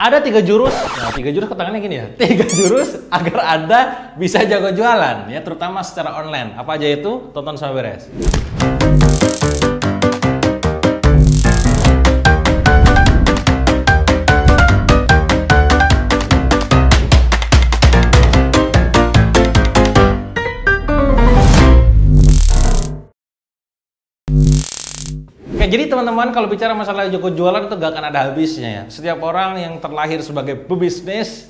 Ada 3 jurus, nah 3 jurus ketangannya gini ya, 3 jurus agar Anda bisa jago jualan ya, terutama secara online. Apa aja itu? Tonton sampai beres. Oke, jadi teman-teman kalau bicara masalah jago jualan itu gak akan ada habisnya ya. Setiap orang yang terlahir sebagai pebisnis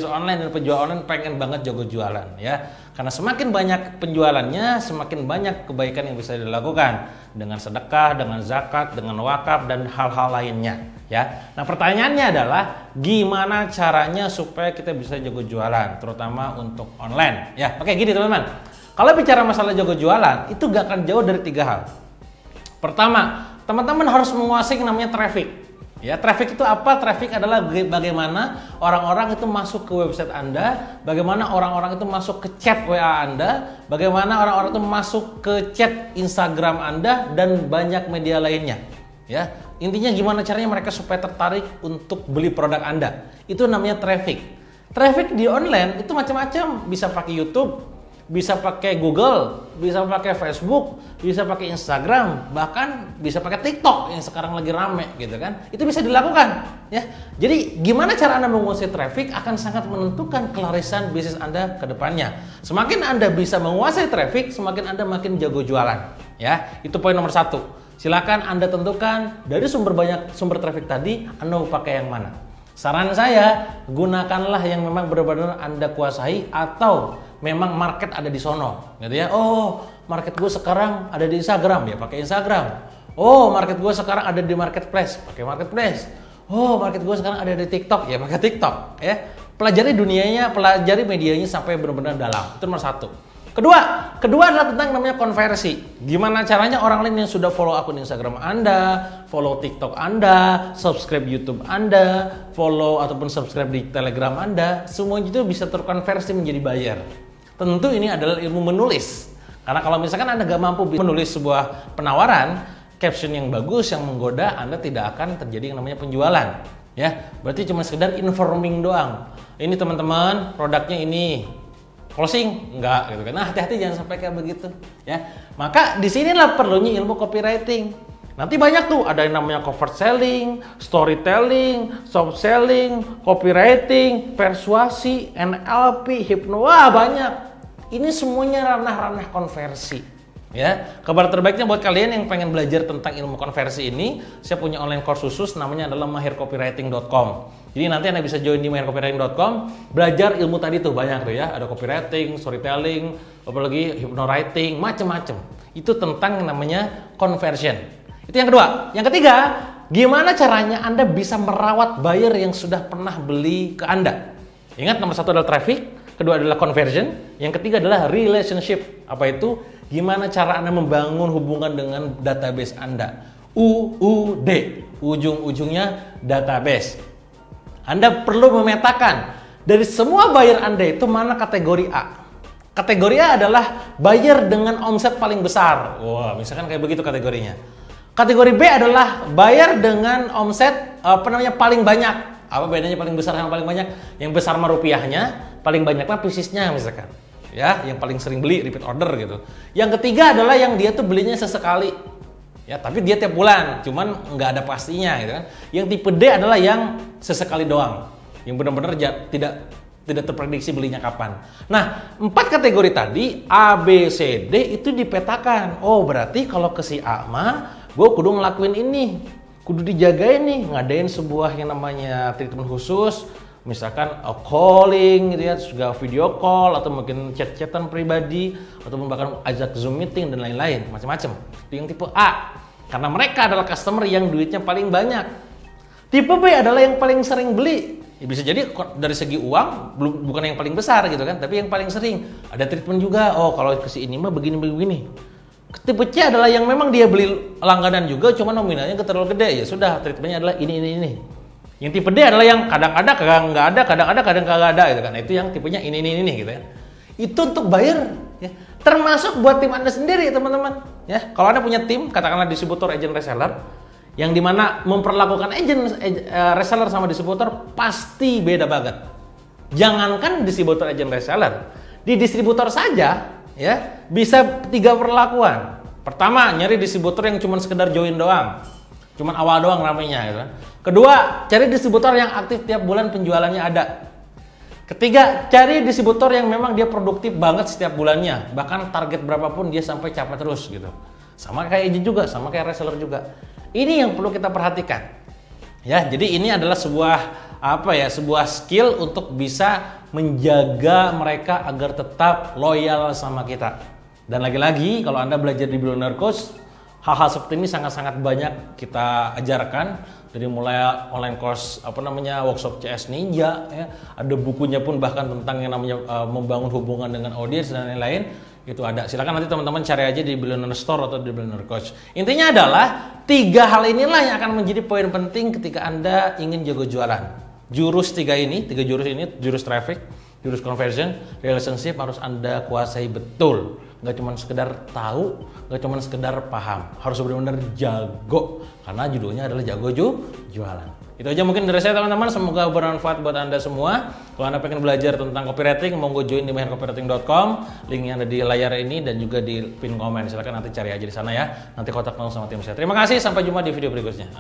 online dan penjual online pengen banget jago jualan ya. Karena semakin banyak penjualannya, semakin banyak kebaikan yang bisa dilakukan dengan sedekah, dengan zakat, dengan wakaf dan hal-hal lainnya ya. Nah, pertanyaannya adalah gimana caranya supaya kita bisa jago jualan, terutama untuk online ya. Oke, gini teman-teman. Kalau bicara masalah jago jualan, itu gak akan jauh dari 3 hal. Pertama, teman-teman harus menguasai yang namanya traffic. Ya, traffic itu apa? Traffic adalah bagaimana orang-orang itu masuk ke website Anda, bagaimana orang-orang itu masuk ke chat WA Anda, bagaimana orang-orang itu masuk ke chat Instagram Anda dan banyak media lainnya. Ya, intinya gimana caranya mereka supaya tertarik untuk beli produk Anda. Itu namanya traffic. Traffic di online itu macam-macam, bisa pakai YouTube, bisa pakai Google, bisa pakai Facebook, bisa pakai Instagram, bahkan bisa pakai TikTok yang sekarang lagi rame gitu kan. Itu bisa dilakukan ya. Jadi gimana cara Anda menguasai traffic akan sangat menentukan kelarisan bisnis Anda ke depannya. Semakin Anda bisa menguasai traffic, semakin Anda makin jago jualan ya. Itu poin nomor 1. Silakan Anda tentukan dari sumber traffic tadi Anda mau pakai yang mana. Saran saya, gunakanlah yang memang benar-benar Anda kuasai atau memang market ada di sono, gitu ya. Oh, market gue sekarang ada di Instagram, ya pakai Instagram. Oh, market gue sekarang ada di marketplace, pakai marketplace. Oh, market gue sekarang ada di TikTok, ya pakai TikTok, ya. Pelajari dunianya, pelajari medianya sampai benar-benar dalam. Itu nomor 1. Kedua adalah tentang namanya konversi. Gimana caranya orang lain yang sudah follow akun Instagram Anda, follow TikTok Anda, subscribe YouTube Anda, follow ataupun subscribe di Telegram Anda, semuanya itu bisa terkonversi menjadi buyer. Tentu ini adalah ilmu menulis. Karena kalau misalkan Anda gak mampu menulis sebuah penawaran, caption yang bagus, yang menggoda, Anda tidak akan terjadi yang namanya penjualan. Ya, berarti cuma sekedar informing doang. Ini teman-teman, produknya ini. Closing enggak gitu kan. Nah, hati-hati jangan sampai kayak begitu ya. Maka disinilah perlunya ilmu copywriting. Nanti banyak tuh, ada yang namanya cover selling, storytelling, soft selling, copywriting, persuasi, NLP, hipno, wah banyak. Ini semuanya ranah-ranah konversi. Ya, kabar terbaiknya buat kalian yang pengen belajar tentang ilmu konversi ini, saya punya online course khusus namanya adalah mahircopywriting.com. Jadi nanti Anda bisa join di mahircopywriting.com, belajar ilmu tadi tuh banyak tuh ya, ada copywriting, storytelling, apalagi hypnowriting, macam-macam. Itu tentang namanya conversion. Itu yang kedua. Yang ketiga, gimana caranya Anda bisa merawat buyer yang sudah pernah beli ke Anda? Ingat, nomor 1 adalah traffic, kedua adalah conversion, yang ketiga adalah relationship. Apa itu? Gimana cara Anda membangun hubungan dengan database Anda? UUD, ujung-ujungnya database. Anda perlu memetakan dari semua buyer Anda itu mana kategori A. Kategori A adalah buyer dengan omset paling besar. Wah, misalkan kayak begitu kategorinya. Kategori B adalah buyer dengan omset paling banyak. Apa bedanya paling besar sama paling banyak? Yang besar mah rupiahnya, paling banyak mah piecesnya misalkan. Ya, yang paling sering beli repeat order gitu. Yang ketiga adalah yang dia tuh belinya sesekali. Ya, tapi dia tiap bulan, cuman nggak ada pastinya gitu kan. Yang tipe D adalah yang sesekali doang. Yang benar-benar tidak terprediksi belinya kapan. Nah, 4 kategori tadi A, B, C, D itu dipetakan. Oh, berarti kalau ke si A mah gue kudu ngelakuin ini. Kudu dijagain nih, ngadain sebuah yang namanya treatment khusus. Misalkan calling gitu ya, juga video call atau mungkin chat-chatan pribadi atau bahkan ajak Zoom meeting dan lain-lain, macam-macam. Itu yang tipe A, karena mereka adalah customer yang duitnya paling banyak. Tipe B adalah yang paling sering beli. Ya, bisa jadi dari segi uang bukan yang paling besar gitu kan, tapi yang paling sering. Ada treatment juga. Oh, kalau ke si ini mah begini-begini. Tipe C adalah yang memang dia beli langganan juga, cuma nominalnya terlalu gede. Ya sudah, treatmentnya adalah ini. Yang tipe D adalah yang kadang ada, kadang nggak ada, kadang ada, kadang nggak ada gitu kan. Itu yang tipenya ini gitu ya. Itu untuk buyer ya. Termasuk buat tim Anda sendiri teman-teman ya. Kalau Anda punya tim, katakanlah distributor, agent, reseller, yang dimana memperlakukan reseller sama distributor pasti beda banget. Jangankan distributor agent reseller, di distributor saja ya bisa 3 perlakuan. Pertama, nyari distributor yang cuma sekedar join doang, cuma awal doang ramenya gitu. Kedua, cari distributor yang aktif tiap bulan penjualannya ada. Ketiga, cari distributor yang memang dia produktif banget setiap bulannya, bahkan target berapapun dia sampai capai terus gitu. Sama kayak agent juga, sama kayak reseller juga. Ini yang perlu kita perhatikan. Ya, jadi ini adalah sebuah skill untuk bisa menjaga mereka agar tetap loyal sama kita. Dan lagi-lagi kalau Anda belajar di Billionaire Coach, hal-hal seperti ini sangat-sangat banyak kita ajarkan. Dari mulai online course workshop CS Ninja ya, ada bukunya pun bahkan tentang yang namanya membangun hubungan dengan audiens dan lain-lain. Itu ada. Silakan nanti teman-teman cari aja di Billionaire Store atau di Billionaire Coach. Intinya adalah 3 hal inilah yang akan menjadi poin penting ketika Anda ingin jago jualan. Jurus 3 jurus ini, jurus traffic, jurus conversion, relationship harus Anda kuasai betul. Nggak cuma sekedar tahu, nggak cuma sekedar paham. Harus benar-benar jago. Karena judulnya adalah jago jualan. Itu aja mungkin dari saya teman-teman, semoga bermanfaat buat Anda semua. Kalau Anda pengen belajar tentang copywriting, monggo join di mahercopywriting.com. Linknya ada di layar ini dan juga di pin komen. Silahkan nanti cari aja di sana ya. Nanti kontak langsung sama tim saya. Terima kasih, sampai jumpa di video berikutnya.